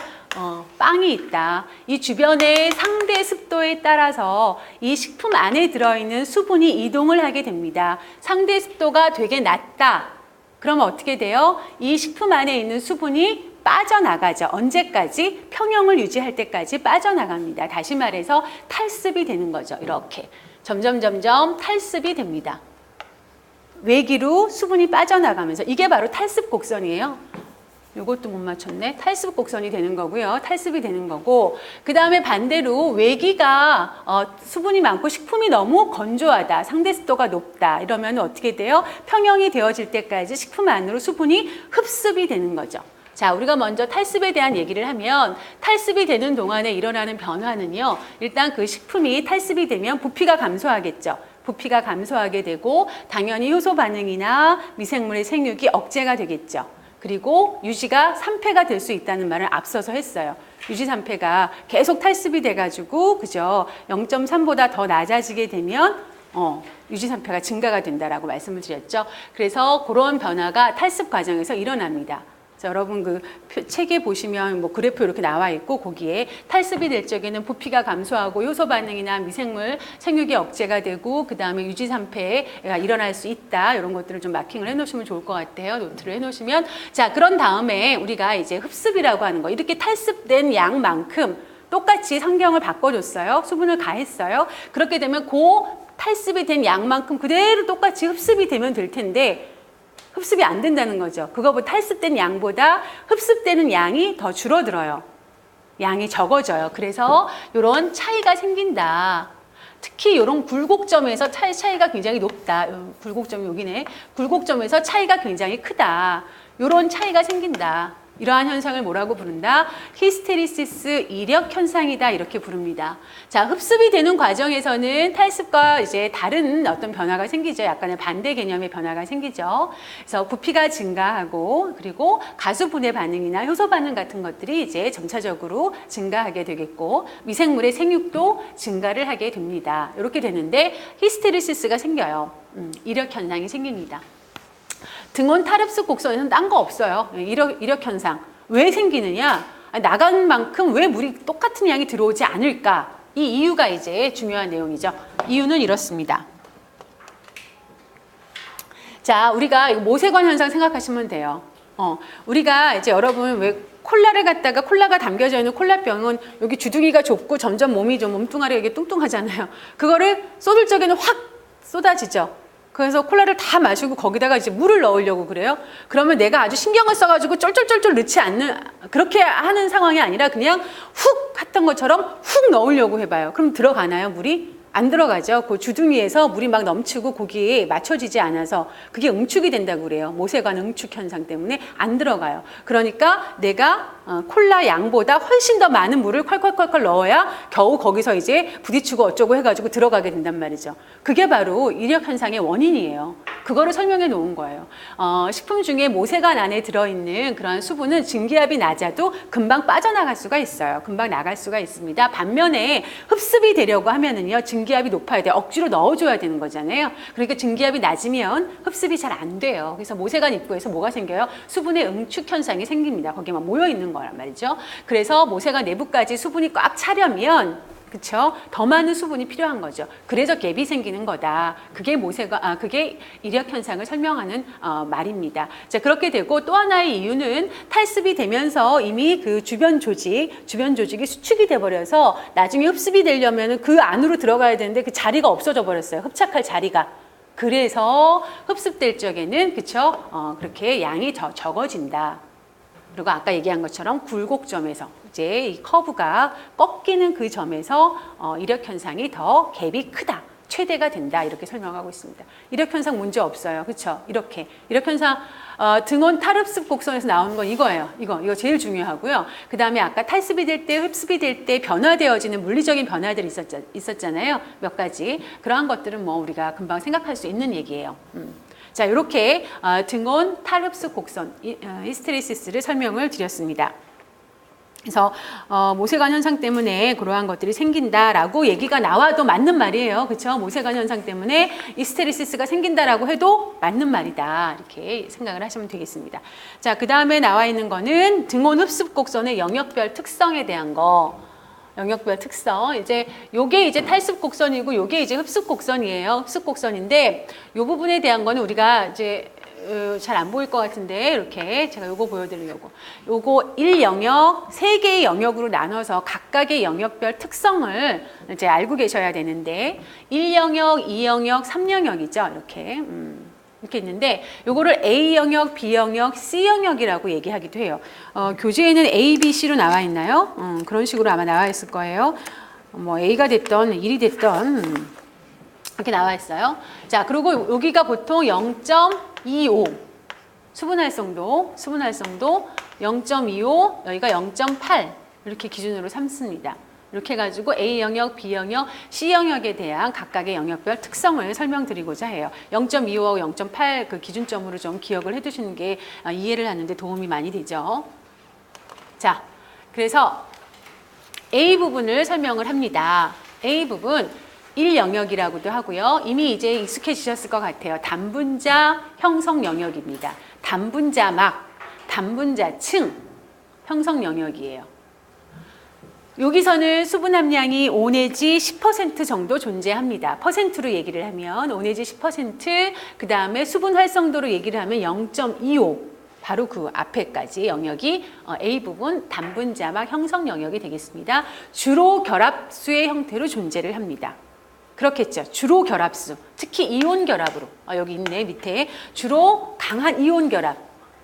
빵이 있다. 이 주변의 상대 습도에 따라서 이 식품 안에 들어있는 수분이 이동을 하게 됩니다. 상대 습도가 되게 낮다. 그러면 어떻게 돼요? 이 식품 안에 있는 수분이 빠져나가죠. 언제까지? 평형을 유지할 때까지 빠져나갑니다. 다시 말해서 탈습이 되는 거죠. 이렇게 점점 탈습이 됩니다. 외기로 수분이 빠져나가면서 이게 바로 탈습 곡선이에요. 이것도 못 맞췄네. 탈습 곡선이 되는 거고요. 탈습이 되는 거고, 그 다음에 반대로 외기가 수분이 많고 식품이 너무 건조하다, 상대 습도가 높다 이러면 어떻게 돼요? 평형이 되어질 때까지 식품 안으로 수분이 흡습이 되는 거죠. 자, 우리가 먼저 탈습에 대한 얘기를 하면 탈습이 되는 동안에 일어나는 변화는요. 일단 그 식품이 탈습이 되면 부피가 감소하겠죠. 부피가 감소하게 되고 당연히 효소 반응이나 미생물의 생육이 억제가 되겠죠. 그리고 유지가 3폐가 될 수 있다는 말을 앞서서 했어요. 유지 3폐가 계속 탈습이 돼가지고 그죠? 0.3보다 더 낮아지게 되면 유지 3폐가 증가가 된다라고 말씀을 드렸죠. 그래서 그런 변화가 탈습 과정에서 일어납니다. 자, 여러분 그 책에 보시면 뭐 그래프 이렇게 나와 있고 거기에 탈습이 될 적에는 부피가 감소하고 효소 반응이나 미생물 생육이 억제가 되고 그 다음에 유지 3폐가 일어날 수 있다 이런 것들을 좀 마킹을 해놓으시면 좋을 것 같아요. 노트를 해놓으시면 자 그런 다음에 우리가 이제 흡습이라고 하는 거 이렇게 탈습된 양만큼 똑같이 성경을 바꿔줬어요. 수분을 가했어요. 그렇게 되면 그 탈습이 된 양만큼 그대로 똑같이 흡습이 되면 될 텐데 흡습이 안 된다는 거죠. 그거보다 탈습된 양보다 흡습되는 양이 더 줄어들어요. 양이 적어져요. 그래서 이런 차이가 생긴다. 특히 이런 굴곡점에서 차이가 굉장히 높다. 굴곡점이 여기네. 굴곡점에서 차이가 굉장히 크다. 이런 차이가 생긴다. 이러한 현상을 뭐라고 부른다? 히스테리시스 이력 현상이다 이렇게 부릅니다. 자, 흡습이 되는 과정에서는 탈습과 이제 다른 어떤 변화가 생기죠. 약간의 반대 개념의 변화가 생기죠. 그래서 부피가 증가하고 그리고 가수분해 반응이나 효소 반응 같은 것들이 이제 점차적으로 증가하게 되겠고 미생물의 생육도 증가를 하게 됩니다. 이렇게 되는데 히스테리시스가 생겨요. 이력 현상이 생깁니다. 등원 탈흡습 곡선에는 딴 거 없어요. 이력 현상. 왜 생기느냐? 나간 만큼 왜 물이 똑같은 양이 들어오지 않을까? 이 이유가 이제 중요한 내용이죠. 이유는 이렇습니다. 자, 우리가 모세관 현상 생각하시면 돼요. 우리가 이제 여러분 왜 콜라를 갖다가 콜라가 담겨져 있는 콜라병은 여기 주둥이가 좁고 점점 몸이 좀 몸뚱아리가 이게 뚱뚱하잖아요. 그거를 쏟을 적에는 확 쏟아지죠. 그래서 콜라를 다 마시고 거기다가 이제 물을 넣으려고 그래요. 그러면 내가 아주 신경을 써가지고 쫄쫄쫄쫄 넣지 않는 그렇게 하는 상황이 아니라 그냥 훅 했던 것처럼 훅 넣으려고 해봐요. 그럼 들어가나요, 물이? 안 들어가죠. 그 주둥이에서 물이 막 넘치고 거기에 맞춰지지 않아서 그게 응축이 된다고 그래요. 모세관 응축 현상 때문에 안 들어가요. 그러니까 내가 콜라 양보다 훨씬 더 많은 물을 콸콸콸콸 넣어야 겨우 거기서 이제 부딪히고 어쩌고 해가지고 들어가게 된단 말이죠. 그게 바로 이력 현상의 원인이에요. 그거를 설명해 놓은 거예요. 식품 중에 모세관 안에 들어있는 그러한 수분은 증기압이 낮아도 금방 빠져나갈 수가 있어요. 금방 나갈 수가 있습니다. 반면에 흡습이 되려고 하면은요, 증기압이 높아야 돼요. 억지로 넣어줘야 되는 거잖아요. 그러니까 증기압이 낮으면 흡습이 잘 안 돼요. 그래서 모세관 입구에서 뭐가 생겨요? 수분의 응축 현상이 생깁니다. 거기에 막 모여 있는 거란 말이죠. 그래서 모세관 내부까지 수분이 꽉 차려면 그렇죠? 더 많은 수분이 필요한 거죠. 그래서 갭이 생기는 거다. 그게 그게 이력 현상을 설명하는 말입니다. 자, 그렇게 되고 또 하나의 이유는 탈습이 되면서 이미 그 주변 조직이 수축이 돼 버려서 나중에 흡습이 되려면 그 안으로 들어가야 되는데 그 자리가 없어져 버렸어요. 흡착할 자리가. 그래서 흡습될 적에는 그렇죠? 그렇게 양이 더 적어진다. 그리고 아까 얘기한 것처럼 굴곡점에서 이제 이 커브가 꺾이는 그 점에서 이력 현상이 더 갭이 크다. 최대가 된다. 이렇게 설명하고 있습니다. 이력 현상 문제 없어요. 그렇죠? 이렇게 이력 현상 등원 탈흡습 곡선에서 나오는 건 이거예요. 이거 제일 중요하고요. 그 다음에 아까 탈습이 될 때, 흡습이 될 때 변화되어지는 물리적인 변화들이 있었잖아요. 몇 가지. 그러한 것들은 뭐 우리가 금방 생각할 수 있는 얘기예요. 자, 이렇게 등원 탈흡습 곡선 히스테리시스를 설명을 드렸습니다. 그래서 모세관 현상 때문에 그러한 것들이 생긴다라고 얘기가 나와도 맞는 말이에요. 그렇죠? 모세관 현상 때문에 히스테리시스가 생긴다라고 해도 맞는 말이다. 이렇게 생각을 하시면 되겠습니다. 자, 그 다음에 나와 있는 거는 등원 흡습 곡선의 영역별 특성에 대한 거. 영역별 특성. 이제 요게 이제 탈습 곡선이고 요게 이제 흡습 곡선이에요. 흡습 곡선인데 요 부분에 대한 거는 우리가 이제 잘 안 보일 것 같은데 이렇게 제가 요거 보여드리려고 요거 1영역 3개의 영역으로 나눠서 각각의 영역별 특성을 이제 알고 계셔야 되는데 1영역, 2영역, 3영역이죠. 이렇게 있는데 요거를 A영역, B영역, C영역이라고 얘기하기도 해요. 교재에는 A, B, C로 나와 있나요? 그런 식으로 아마 나와 있을 거예요. 뭐 A가 됐던 1이 됐던 이렇게 나와 있어요. 자, 그리고 여기가 보통 0.25 수분활성도 0.25 여기가 0.8 이렇게 기준으로 삼습니다. 이렇게 해가지고 A 영역, B 영역, C 영역에 대한 각각의 영역별 특성을 설명드리고자 해요. 0.25하고 0.8 그 기준점으로 좀 기억을 해두시는 게 이해를 하는데 도움이 많이 되죠. 자, 그래서 A 부분을 설명을 합니다. A 부분 1영역이라고도 하고요. 이미 이제 익숙해지셨을 것 같아요. 단분자 형성 영역입니다. 단분자막, 단분자층 형성 영역이에요. 여기서는 수분 함량이 5 내지 10% 정도 존재합니다. 퍼센트로 얘기를 하면 5 내지 10%, 그 다음에 수분 활성도로 얘기를 하면 0.25, 바로 그 앞에까지 영역이 A 부분 단분자막 형성 영역이 되겠습니다. 주로 결합수의 형태로 존재를 합니다. 그렇겠죠. 주로 결합수, 특히 이온 결합으로, 여기 있네 밑에 주로 강한 이온 결합,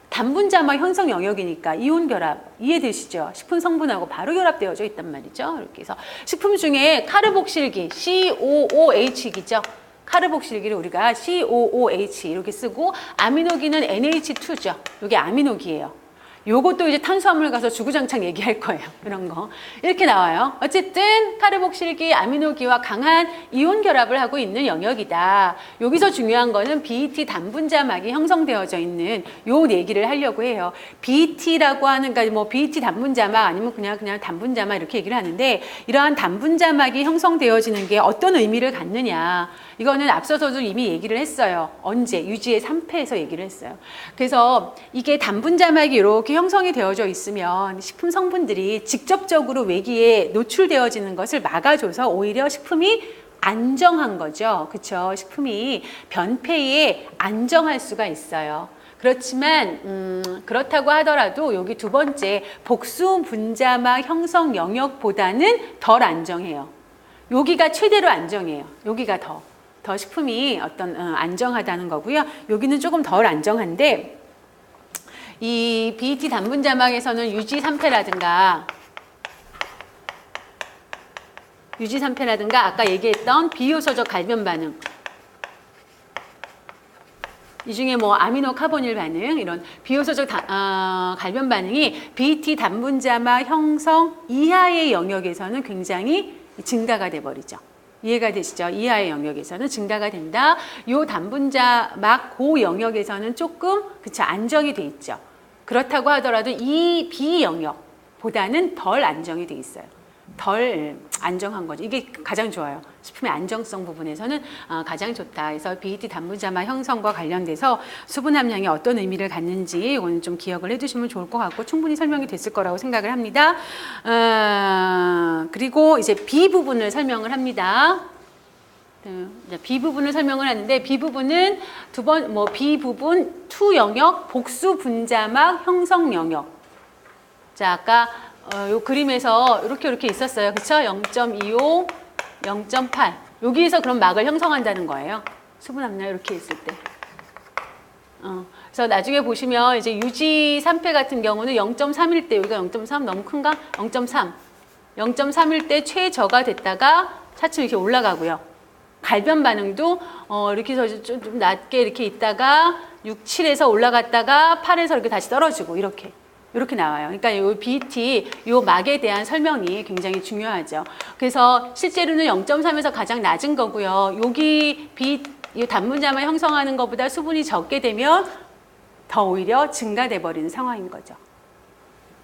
단분자막 형성 영역이니까 이온 결합 이해되시죠? 식품 성분하고 바로 결합되어져 있단 말이죠. 이렇게 해서 식품 중에 카르복실기 COOH이죠. 카르복실기를 우리가 COOH 이렇게 쓰고 아미노기는 NH2죠. 이게 아미노기예요. 요것도 이제 탄수화물 가서 주구장창 얘기할 거예요. 그런 거. 이렇게 나와요. 어쨌든 카르복실기, 아미노기와 강한 이온 결합을 하고 있는 영역이다. 여기서 중요한 거는 BET 단분자막이 형성되어져 있는 요 얘기를 하려고 해요. BET라고 하는, 그러니까 뭐 BET 단분자막 아니면 그냥 단분자막 이렇게 얘기를 하는데 이러한 단분자막이 형성되어지는 게 어떤 의미를 갖느냐. 이거는 앞서서도 이미 얘기를 했어요. 언제? 유지의 3패에서 얘기를 했어요. 그래서 이게 단분자막이 이렇게 형성이 되어져 있으면 식품 성분들이 직접적으로 외기에 노출되어지는 것을 막아줘서 오히려 식품이 안정한 거죠. 그렇죠? 식품이 변폐에 안정할 수가 있어요. 그렇지만 그렇다고 하더라도 여기 두 번째 복수 분자막 형성 영역보다는 덜 안정해요. 여기가 최대로 안정해요. 여기가 더 식품이 안정하다는 거고요. 여기는 조금 덜 안정한데 이 BET 단분자막에서는 유지 3패라든가 아까 얘기했던 비효소적 갈변 반응, 이 중에 뭐 아미노 카보닐 반응, 이런 비효소적 갈변 반응이 BET 단분자막 형성 이하의 영역에서는 굉장히 증가가 돼 버리죠. 이해가 되시죠? 이하의 영역에서는 증가가 된다. 요 단분자막 고 영역에서는 조금 안정이 돼 있죠. 그렇다고 하더라도 이 B 영역보다는 덜 안정이 돼 있어요. 덜 안정한 거죠. 이게 가장 좋아요. 식품의 안정성 부분에서는 가장 좋다. 그래서 BET 단분자막 형성과 관련돼서 수분 함량이 어떤 의미를 갖는지 이거는 좀 기억을 해두시면 좋을 것 같고 충분히 설명이 됐을 거라고 생각을 합니다. 그리고 이제 B 부분을 설명을 합니다. B 부분을 설명을 하는데 B 부분은 B 부분 2 영역 복수 분자막 형성 영역. 자, 아까 요 그림에서 이렇게 있었어요. 그쵸? 0.25, 0.8. 여기에서 그럼 막을 형성한다는 거예요. 수분 함량 이렇게 있을 때. 그래서 나중에 보시면 이제 유지 3패 같은 경우는 0.3일 때, 여기가 0.3 너무 큰가? 0.3. 0.3일 때 최저가 됐다가 차츰 이렇게 올라가고요. 갈변 반응도 이렇게 해서 좀 낮게 이렇게 있다가 6, 7에서 올라갔다가 8에서 이렇게 다시 떨어지고 이렇게 나와요. 그러니까 이 BET 이 막에 대한 설명이 굉장히 중요하죠. 그래서 실제로는 0.3에서 가장 낮은 거고요. 여기 이 단분자만 형성하는 것보다 수분이 적게 되면 더 오히려 증가돼 버리는 상황인 거죠.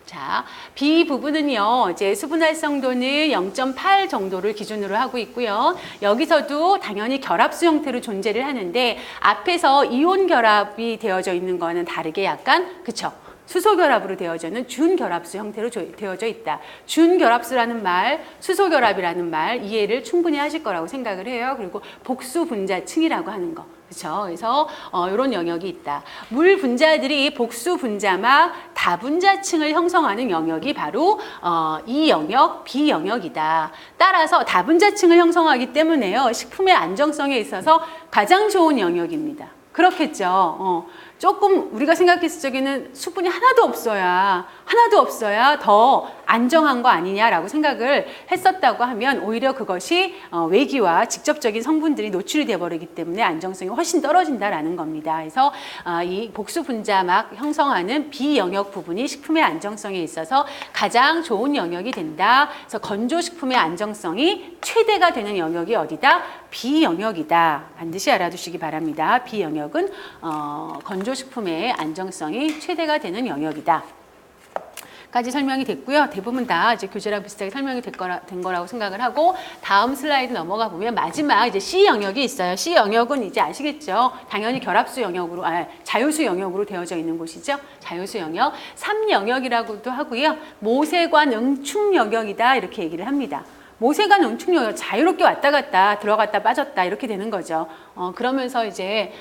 자, B 부분은요, 이제 수분 활성도는 0.8 정도를 기준으로 하고 있고요. 여기서도 당연히 결합수 형태로 존재를 하는데 앞에서 이온 결합이 되어져 있는 거는 다르게 약간 그쵸? 수소 결합으로 되어져 있는 준결합수 형태로 되어져 있다. 준결합수라는 말, 수소 결합이라는 말 이해를 충분히 하실 거라고 생각을 해요. 그리고 복수 분자층이라고 하는 거. 그렇죠? 그래서 이런 영역이 있다. 물 분자들이 복수 분자막 다분자층을 형성하는 영역이 바로 이 영역, B 영역이다. 따라서 다분자층을 형성하기 때문에요. 식품의 안정성에 있어서 가장 좋은 영역입니다. 그렇겠죠. 조금 우리가 생각했을 적에는 수분이 하나도 없어야 더 안정한 거 아니냐라고 생각을 했었다고 하면 오히려 그것이 외기와 직접적인 성분들이 노출이 돼버리기 때문에 안정성이 훨씬 떨어진다라는 겁니다. 그래서 이 복수 분자막 형성하는 비영역 부분이 식품의 안정성에 있어서 가장 좋은 영역이 된다. 그래서 건조식품의 안정성이 최대가 되는 영역이 어디다? 비영역이다. 반드시 알아두시기 바랍니다. 비영역은 건조식품의 안정성이 최대가 되는 영역이다. 까지 설명이 됐고요. 대부분 다 이제 교재랑 비슷하게 설명이 된 거라고 생각을 하고 다음 슬라이드 넘어가 보면 마지막 이제 C 영역이 있어요. C 영역은 이제 아시겠죠? 당연히 결합수 영역으로, 자유수 영역으로 되어져 있는 곳이죠. 자유수 영역. 3영역이라고도 하고요. 모세관 응축 영역이다 이렇게 얘기를 합니다. 모세관 응축 영역 자유롭게 왔다 갔다 들어갔다 빠졌다 이렇게 되는 거죠. 그러면서 이제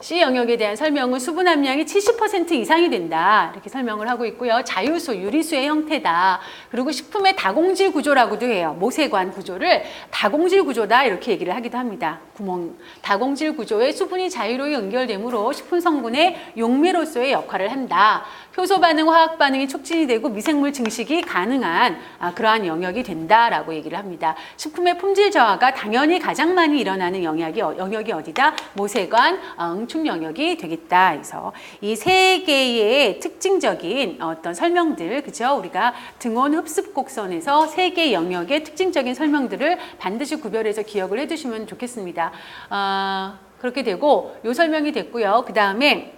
C 영역에 대한 설명은 수분 함량이 70% 이상이 된다. 이렇게 설명을 하고 있고요. 자유수, 유리수의 형태다. 그리고 식품의 다공질 구조라고도 해요. 모세관 구조를 다공질 구조다. 이렇게 얘기를 하기도 합니다. 구멍. 다공질 구조에 수분이 자유로이 연결되므로 식품 성분의 용매로서의 역할을 한다. 효소 반응, 화학 반응이 촉진이 되고 미생물 증식이 가능한 그러한 영역이 된다라고 얘기를 합니다. 식품의 품질 저하가 당연히 가장 많이 일어나는 영역이 어디다? 모세관, 응축 영역이 되겠다. 그래서 이 세 개의 특징적인 어떤 설명들, 그죠? 우리가 등원 흡습 곡선에서 세 개 영역의 특징적인 설명들을 반드시 구별해서 기억을 해두시면 좋겠습니다. 그렇게 되고 요 설명이 됐고요. 그 다음에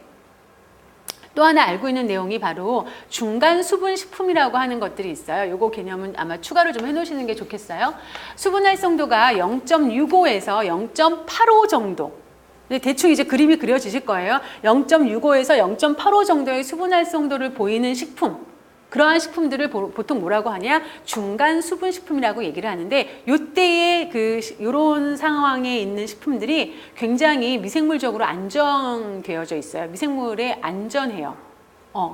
또 하나 알고 있는 내용이 바로 중간 수분 식품이라고 하는 것들이 있어요. 요거 개념은 아마 추가로 좀 해놓으시는 게 좋겠어요. 수분 활성도가 0.65에서 0.85 정도. 대충 이제 그림이 그려지실 거예요. 0.65에서 0.85 정도의 수분 활성도를 보이는 식품. 그러한 식품들을 보통 뭐라고 하냐? 중간 수분 식품이라고 얘기를 하는데 요때에 요런 상황에 있는 식품들이 굉장히 미생물적으로 안정되어져 있어요. 미생물에 안전해요.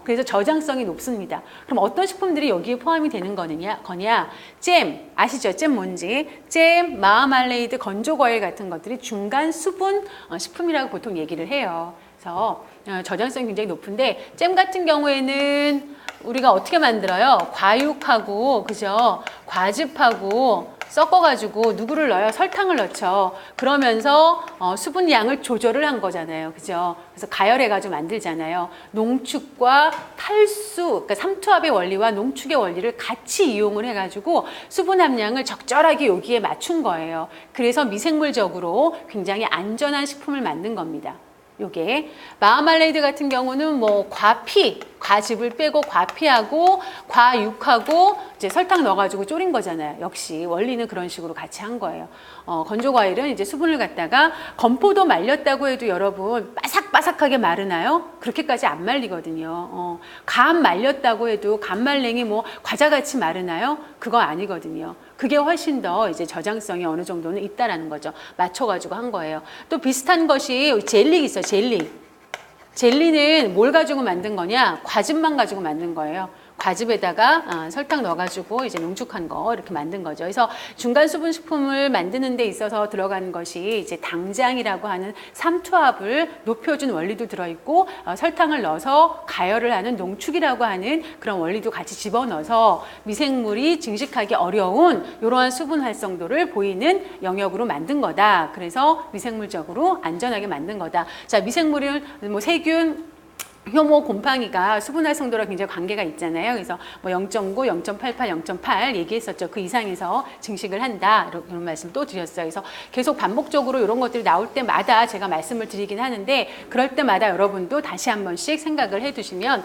그래서 저장성이 높습니다. 그럼 어떤 식품들이 여기에 포함이 되는 거냐? 잼, 아시죠? 잼 뭔지? 잼, 마마레이드, 건조과일 같은 것들이 중간 수분 식품이라고 보통 얘기를 해요. 그래서 저장성이 굉장히 높은데 잼 같은 경우에는 우리가 어떻게 만들어요? 과육하고, 그죠? 과즙하고 섞어가지고 누구를 넣어요? 설탕을 넣죠. 그러면서 수분 양을 조절을 한 거잖아요. 그죠? 그래서 가열해가지고 만들잖아요. 농축과 탈수, 그러니까 삼투압의 원리와 농축의 원리를 같이 이용을 해가지고 수분 함량을 적절하게 여기에 맞춘 거예요. 그래서 미생물적으로 굉장히 안전한 식품을 만든 겁니다. 요게 마마레이드 같은 경우는 뭐 과즙을 빼고 과피하고 과육하고 이제 설탕 넣어가지고 졸인 거잖아요. 역시 원리는 그런 식으로 같이 한 거예요. 건조과일은 이제 수분을 갖다가 건포도 말렸다고 해도 여러분 바삭바삭하게 마르나요? 그렇게까지 안 말리거든요. 감 말렸다고 해도 감말랭이 뭐 과자같이 마르나요? 그거 아니거든요. 그게 훨씬 더 이제 저장성이 어느 정도는 있다라는 거죠. 맞춰가지고 한 거예요. 또 비슷한 것이 젤리 있어요. 젤리는 뭘 가지고 만든 거냐? 과즙만 가지고 만든 거예요. 과즙에다가 설탕 넣어가지고 이제 농축한 거 이렇게 만든 거죠. 그래서 중간 수분 식품을 만드는 데 있어서 들어가는 것이 이제 당장이라고 하는 삼투압을 높여준 원리도 들어있고 설탕을 넣어서 가열을 하는 농축이라고 하는 그런 원리도 같이 집어넣어서 미생물이 증식하기 어려운 이러한 수분 활성도를 보이는 영역으로 만든 거다. 그래서 미생물적으로 안전하게 만든 거다. 자, 미생물은 뭐 세균, 효모, 곰팡이가 수분 활성도랑 굉장히 관계가 있잖아요. 그래서 뭐 0.9, 0.88, 0.8 얘기했었죠. 그 이상에서 증식을 한다. 이런 말씀 또 드렸어요. 그래서 계속 반복적으로 이런 것들이 나올 때마다 제가 말씀을 드리긴 하는데 그럴 때마다 여러분도 다시 한 번씩 생각을 해두시면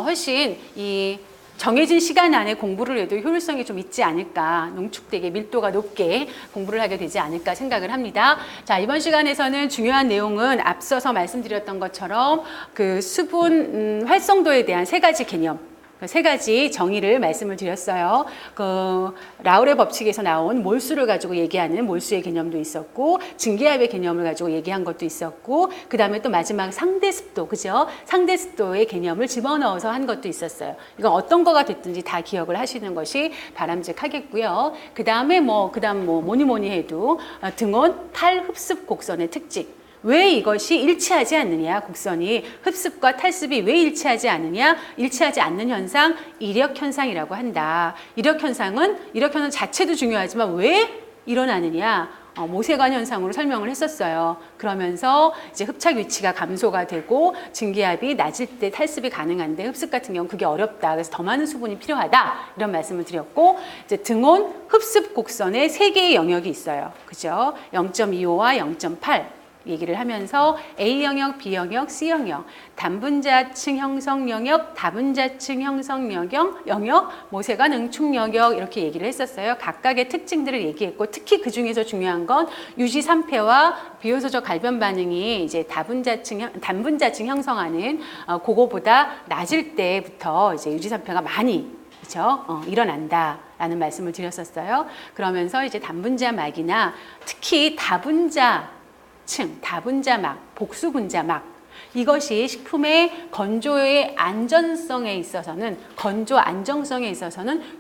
훨씬 이 정해진 시간 안에 공부를 해도 효율성이 좀 있지 않을까, 농축되게 밀도가 높게 공부를 하게 되지 않을까 생각을 합니다. 자, 이번 시간에서는 중요한 내용은 앞서서 말씀드렸던 것처럼 그 수분 활성도에 대한 세 가지 개념, 세 가지 정의를 말씀을 드렸어요. 그 라울의 법칙에서 나온 몰수를 가지고 얘기하는 몰수의 개념도 있었고, 증기압의 개념을 가지고 얘기한 것도 있었고, 그 다음에 또 마지막 상대습도, 그죠? 상대습도의 개념을 집어넣어서 한 것도 있었어요. 이건 어떤 거가 됐든지 다 기억을 하시는 것이 바람직하겠고요. 그 다음에 뭐니 해도 등원 탈 흡습 곡선의 특징. 왜 이것이 일치하지 않느냐? 곡선이 흡습과 탈습이 왜 일치하지 않느냐? 일치하지 않는 현상, 이력 현상이라고 한다. 이력 현상 자체도 중요하지만 왜 일어나느냐? 모세관 현상으로 설명을 했었어요. 그러면서 이제 흡착 위치가 감소가 되고 증기압이 낮을 때 탈습이 가능한데 흡습 같은 경우는 그게 어렵다. 그래서 더 많은 수분이 필요하다. 이런 말씀을 드렸고, 이제 등온 흡습 곡선에 3개의 영역이 있어요. 그죠? 0.25와 0.8. 얘기를 하면서 A 영역, B 영역, C 영역, 단분자층 형성 영역, 다분자층 형성 영역, 모세관 응축 영역 이렇게 얘기를 했었어요. 각각의 특징들을 얘기했고 특히 그 중에서 중요한 건 유지 3폐와 비효소적 갈변 반응이 이제 단분자층 형성하는 그거보다 낮을 때부터 이제 유지 3폐가 많이 그렇죠? 일어난다라는 말씀을 드렸었어요. 그러면서 이제 단분자막이나 특히 다분자막, 복수분자막 이것이 식품의 건조의 안전성에 있어서는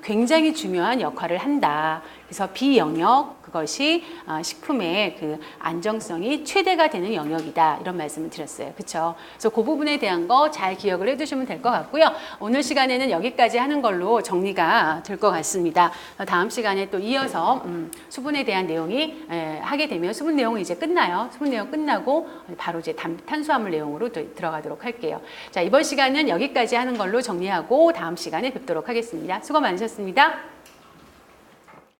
굉장히 중요한 역할을 한다. 그래서 B 영역 그것이 식품의 그 안정성이 최대가 되는 영역이다. 이런 말씀을 드렸어요. 그렇죠? 그래서 그 부분에 대한 거 잘 기억을 해두시면 될 것 같고요. 오늘 시간에는 여기까지 하는 걸로 정리가 될 것 같습니다. 다음 시간에 또 이어서 수분에 대한 내용이 하게 되면 수분 내용은 이제 끝나요. 수분 내용 끝나고 바로 이제 탄수화물 내용으로 또 들어가도록 할게요. 자, 이번 시간은 여기까지 하는 걸로 정리하고 다음 시간에 뵙도록 하겠습니다. 수고 많으셨습니다.